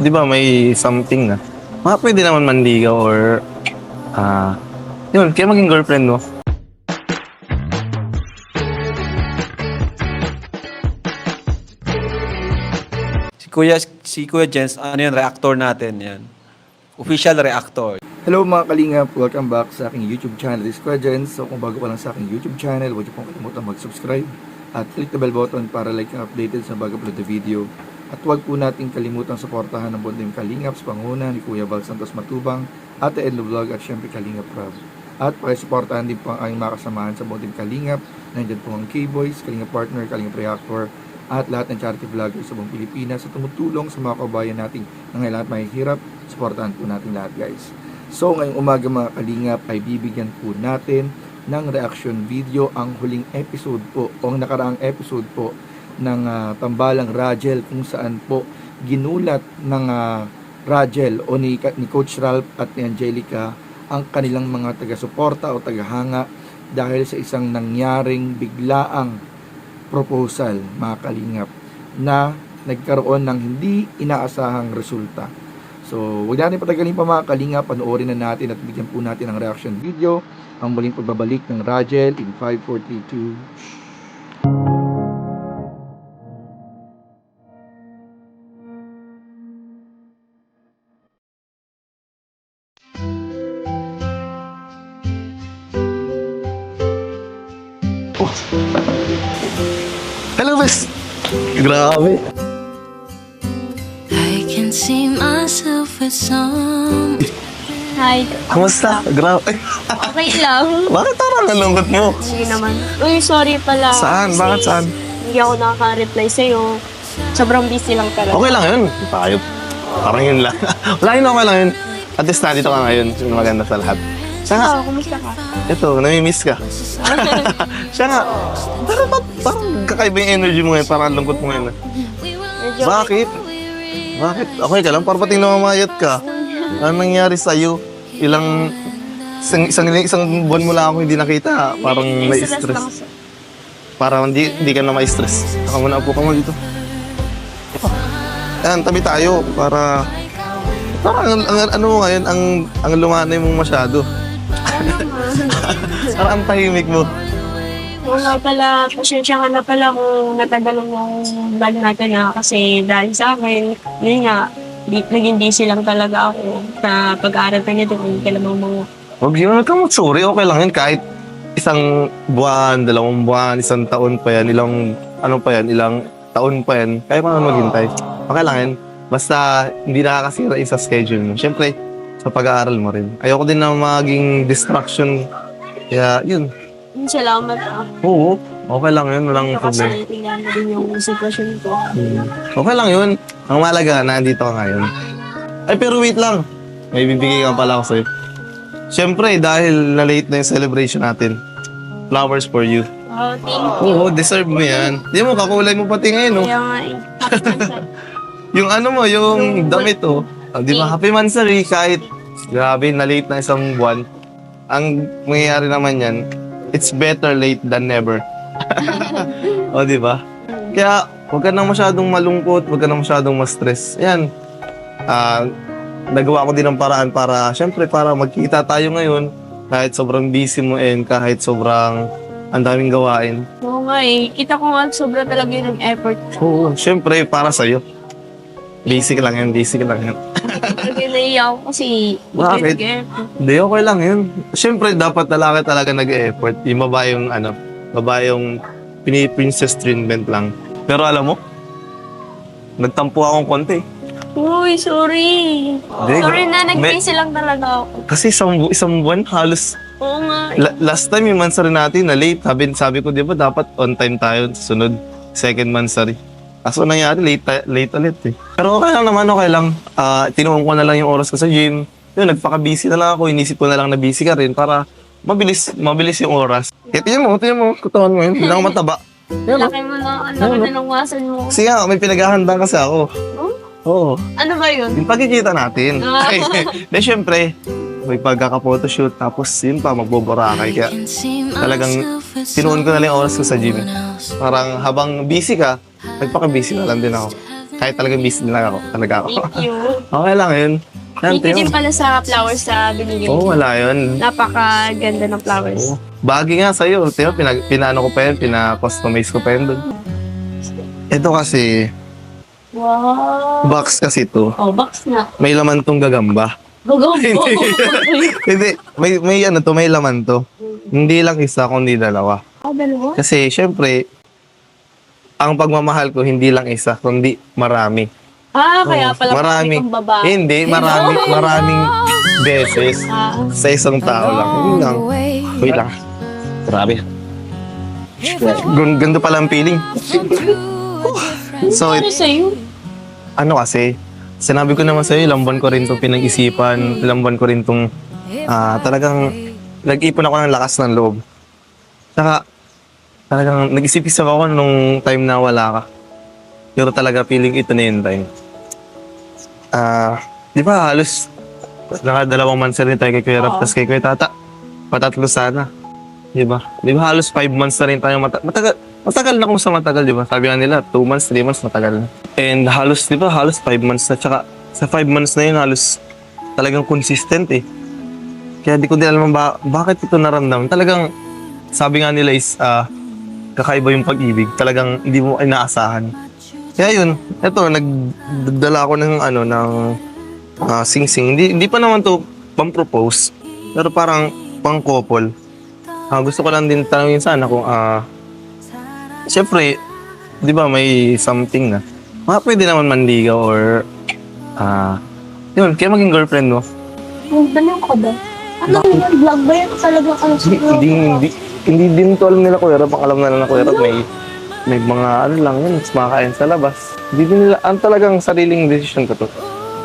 di ba may something na. Mga pwede naman manligaw or, yun, kaya maging girlfriend mo. Si Kuya Jens, ano yun, reactor natin yan. Official reactor. Hello mga kalingap! Welcome back sa aking YouTube channel. This is Kuya Jens. So kung bago pa lang sa aking YouTube channel, huwag niyo pong kalimutan mag-subscribe at click the bell button para like and updated sa bago upload na video. At huwag po natin kalimutang suportahan ng Bonding Kalingap sa panguna ni Kuya Val Santos Matubang, Ate Edlo Vlog at syempre Kalingap Rob. At pakisuportahan din po ang aming mga kasamahan sa Bonding Kalingap. Nandiyan po ang K-Boys, Kalingap Partner, Kalingap Reactor, at lahat ng charity vloggers sa buong Pilipinas sa tumutulong sa mga kabayan nating nangailangan at mahihirap. Suportahan po natin lahat, guys. So ngayong umaga mga kalingap ay bibigyan po natin ng reaction video ang huling episode po o ang nakaraang episode po ng Tambalang Rajel, kung saan po ginulat ng Rajel o ni Coach Ralph at ni Angelica ang kanilang mga taga-suporta o tagahanga dahil sa isang nangyaring biglaang proposal mga kalingap na nagkaroon ng hindi inaasahang resulta. So, huwag natin patagalin pa mga kalingap, panoorin na natin at bigyan po natin ng reaction video ang muling pagbabalik ng Rajel in 5, 4, 3, 2. Hello, Bes! Grabe! I can see myself with some. Hi. Kamusta? Grabe! Okay lang. Bakit parang nalungkot mo? Sige naman. Uy, sorry pala. Saan? Kasi Bakit saan? Hindi ako nakaka-reply sa'yo. Sobrang busy lang talaga. Okay lang yun. Tayo. Parang yun lang. Wala yun, okay lang yun. At least nandito ka ngayon. Yun maganda sa lahat. Siya nga. Oh, kumusta ka? Ito, namimiss ka. Siya nga. Parang kakaiba yung energy mo ngayon. Parang lungkot mo ngayon. Medyo Bakit? Bakit? Okay ka lang? Parang pating namamayat ka. Ano nangyari sa'yo? Isang buwan mo lang ako hindi nakita. Parang may stress lang stress. Parang hindi ka na may stress. Saka muna, upo ka mo dito. Ayan, tabi tayo para... Parang ano mo ngayon, ang lumanay mong masyado. Parang ang tahimik mo. Oo nga pala, pasensya ka na pala kung natagalan yung bali natin nga kasi dahil sa akin, yun nga, naging busy lang talaga ako sa pag-aaral pa nito kung kailan mga. Huwag yun, huwag kang sorry, okay lang yun. Kahit isang buwan, 2 buwan, 1 taon pa yan, ilang taon pa yan, kaya pa naman maghintay. Okay lang yun. Basta hindi nakakasira sa schedule mo. Siyempre, sa pag-aaral mo rin. Ayoko din na maging distraction. Kaya, yun. Salamat ah. Oo, okay lang yun. Walang Kasi problema. tingnan mo din yung sitwasyon ko. Okay lang yun. Ang malaga, nandito ka ngayon. Ay, pero wait lang. May bibigay ka pala ako sa'yo. Siyempre, dahil na-late na yung celebration natin. Flowers for you. Oh, thank you. Oo, deserve mo yan. Di mo, kakulay mo pati ngayon, no? Kaya nga eh. Happy Mansay. Yung ano mo, yung damit, oh. Di ba, happy mansari, kahit grabe, na-late na isang buwan. Ang mangyayari naman yan, it's better late than never. O, di ba? Kaya, huwag ka nang masyadong malungkot, huwag ka nang masyadong ma-stress. Ayan, nagawa ko din ng paraan para, syempre, para magkita tayo ngayon, kahit sobrang busy mo and kahit sobrang ang daming gawain. Oo nga eh. Kita ko nga sobra talaga yun ng effort. Oo, syempre, para sa'yo. Basic lang yan, basic lang yan. Talaga naiiyak ako kasi Bakit? effort. Hindi, okay lang yun. Siyempre, dapat lalaki talaga nag-e-effort. Yung babae yung pini-princess treatment lang. Pero alam mo, nagtampo akong konti. Uy, sorry. Hindi, Sorry na, nag-busy lang talaga ako. Kasi isang buwan, halos, Oo nga. last time yung mansari natin na late. Sabi ko, di ba, dapat on time tayo sa sunod, second mansari. Kaso nangyari, late ulit eh. Pero okay lang naman, okay lang. Tinuong ko na lang yung oras ko sa gym. Yun, nagpaka-busy na lang ako. Inisip ko na lang na busy ka rin para mabilis yung oras. Kaya tingnan mo, kutawan mo yun. Hindi lang ako mataba. Laki mo na, ang laki na ng wasan mo. Kasi nga, may pinaghahandaan kasi ako. Oh? Oo. Ano ba yun? Yung pagkikita natin. De, syempre, may pagkaka-photoshoot, tapos yun pa, magboborakay. Kaya talagang tinuon ko na lang yung oras ko sa gym. Parang habang busy ka, Nagpaka-busy na lang din ako. Kahit talagang busy na lang ako. Talaga ako. Thank you. Okay lang yun. Yan, Thank you din Teo. pala sa flowers na binigay Oo, mo. wala yun. Napakaganda ng flowers. Oo. Bagay nga sa'yo. Teo, pinaano ko pa yun. Pina-customize ko pa yun doon. Ito kasi, Wow. box kasi to. Oh, box na. May laman tong gagamba. Go. Hindi, may ano to, may laman to. Hindi lang isa, kundi dalawa. Dalawa? Kasi, syempre, ang pagmamahal ko, hindi lang isa, kundi marami. Kaya pala marami. kang babae. Hindi, maraming beses sa isang tao lang. Yun lang. Wait lang. Grabe. Ganda pala ang feeling. So, Ano sa'yo? ano kasi, sinabi ko naman sa'yo, ilang buwan ko rin itong pinag-isipan, ilang buwan ko rin itong talagang nag-ipon ako ng lakas ng loob. Saka, talagang nag-isip-isip ako nung time na wala ka. Pero talaga feeling ito na yung time. Di ba halos nakadalawang months na rin tayo kay Kuya Rap, tapos kay Kuya Tata. Patatlo sana. Di ba? Di ba halos 5 months na rin tayo matagal na kung sa matagal, di ba? Sabi nga nila, 2 months, 3 months, matagal na. And halos, di ba, halos 5 months na. Tsaka sa 5 months na yun, halos talagang consistent eh. Kaya di ko din alam bakit ito naramdaman. Talagang, sabi nga nila is, kakaiba yung pag-ibig. Talagang hindi mo inaasahan. Kaya yun, eto, nagdala ako ng, ng sing-sing. Hindi pa naman to pang-propose, pero parang pang-couple. Gusto ko lang din tanongin sana kung, siyempre, di ba may something na. Pwede naman manligaw or, yun, kaya maging girlfriend mo. Ganyan ka ba? Ano yung vlog ba yan? Talagang ano sa vlog? Hindi din to alam nila Kuya Rap. Ang alam na lang na Kuya Rap, may mga ano lang yun, makain sa labas. Hindi din nila, ang talagang sariling decision ko to.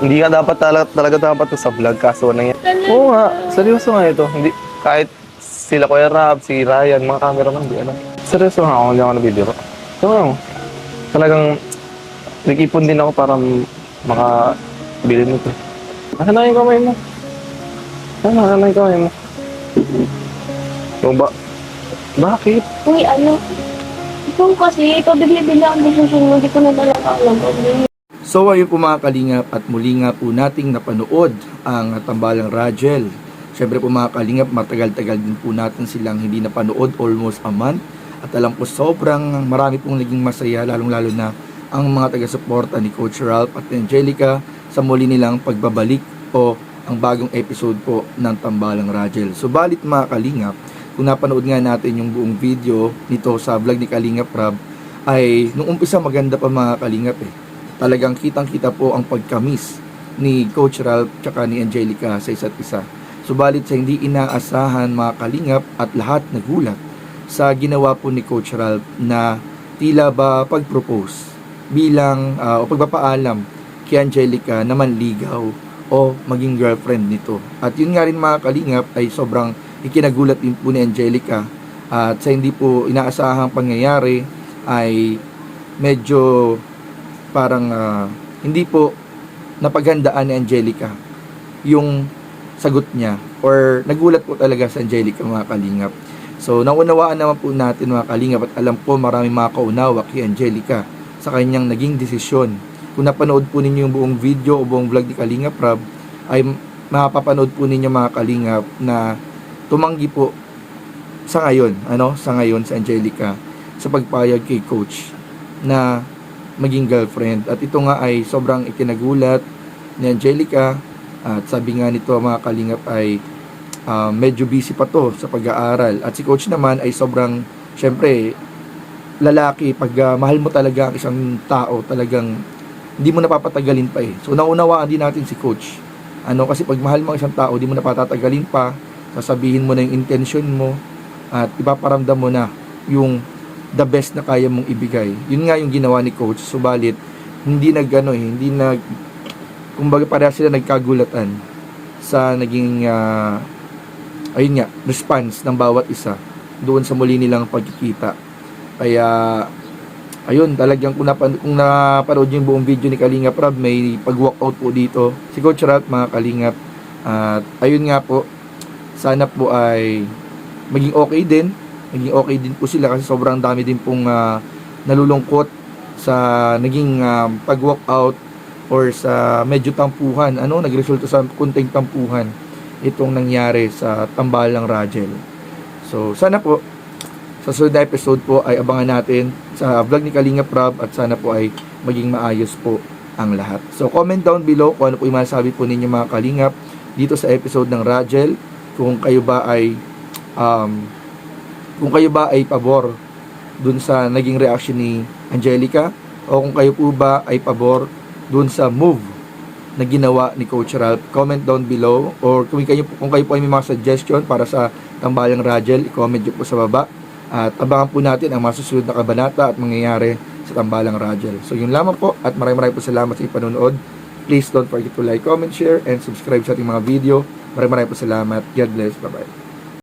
Hindi ka dapat talaga dapat to sa vlog, kaso na yan. Oo nga, seryoso nga ito. Hindi, kahit sila Kuya Rap, si Ryan, mga cameraman, di alam. Seryoso nga ako, hindi ako nabibiro. So, talagang nag-ipon din ako para makabili nito. Nasaan na yung kamay mo? Nasaan na yung kamay mo? Bakit? Uy, ano? Ikaw kasi, ikaw bigla-bigla ang decision mo, hindi ko na talaga alam. So ayun po mga kalingap, at muli nga po nating napanood ang Tambalang Rachel. Siyempre po mga kalingap, matagal-tagal din po natin silang hindi napanood, almost a month. At alam po sobrang marami pong naging masaya, lalong-lalo na ang mga taga-suporta ni Coach Ralph at ni Angelica sa muli nilang pagbabalik o ang bagong episode po ng Tambalang Rachel. So balit mga kalingap, kung napanood nga natin yung buong video nito sa vlog ni Kalingap Rab, ay nung umpisa maganda pa mga kalingap eh. Talagang kitang-kita po ang pagkamis ni Coach Ralph tsaka ni Angelica sa isa't isa. Subalit sa hindi inaasahan mga kalingap at lahat nagulat sa ginawa po ni Coach Ralph na tila ba pag-propose bilang o pagpapaalam kay Angelica na manligaw o maging girlfriend nito. At yun nga rin mga kalingap ay sobrang ikinagulat din po ni Angelica at sa hindi po inaasahang pangyayari ay medyo parang hindi po napaghandaan ni Angelica yung sagot niya or nagulat po talaga sa Angelica mga kalingap. So naunawaan naman po natin mga kalingap at alam po marami makaunawa kay Angelica sa kanyang naging desisyon. Kung napanood po ninyo yung buong video o buong vlog ni Kalingap Rab ay mapapanood po ninyo mga kalingap na tumanggi po sa ngayon si Angelica sa pagpayag kay Coach na maging girlfriend. At ito nga ay sobrang ikinagulat ni Angelica at sabi nga nito mga kalingap ay medyo busy pa to sa pag-aaral. At si Coach naman ay sobrang, syempre, lalaki. Pag mahal mo talaga ang isang tao, talagang hindi mo napapatagalin pa eh. So naunawaan din natin si Coach. Kasi pag mahal mo ang isang tao, hindi mo napatatagalin pa, sasabihin mo na yung intention mo at ipaparamdam mo na yung the best na kaya mong ibigay. Yun nga yung ginawa ni Coach. Subalit, hindi kumbaga pareha sila nagkagulatan sa naging response ng bawat isa doon sa muli nilang pagkikita. Kaya ayun, talagang kung napanood yung buong video ni Kalingap Rab, may pag-walkout po dito si Coach Ralph mga kalingap. At ayun nga po, sana po ay maging okay din po sila kasi sobrang dami din pong nalulungkot sa naging pag-walkout or sa medyo tampuhan, nagresulta sa kunting tampuhan itong nangyari sa tambalang Rajel. So, sana po sa susunod na episode po ay abangan natin sa vlog ni Kalingap Rob at sana po ay maging maayos po ang lahat. So, comment down below kung ano po yung masasabi po ninyo mga Kalingap dito sa episode ng Rajel, kung kayo ba ay pabor dun sa naging reaction ni Angelica o kung kayo po ba ay pabor dun sa move na ginawa ni Coach Ralph. Comment down below, or kung kayo po ay may mga suggestion para sa tambalang Rajel, i-comment nyo po sa baba at abangan po natin ang masusunod na kabanata at mangyayari sa tambalang Rajel. So yun lamang po at maraming po salamat sa panonood. Please don't forget to like, comment, share, and subscribe sa ating mga video. Maraming po salamat. God bless. Bye-bye.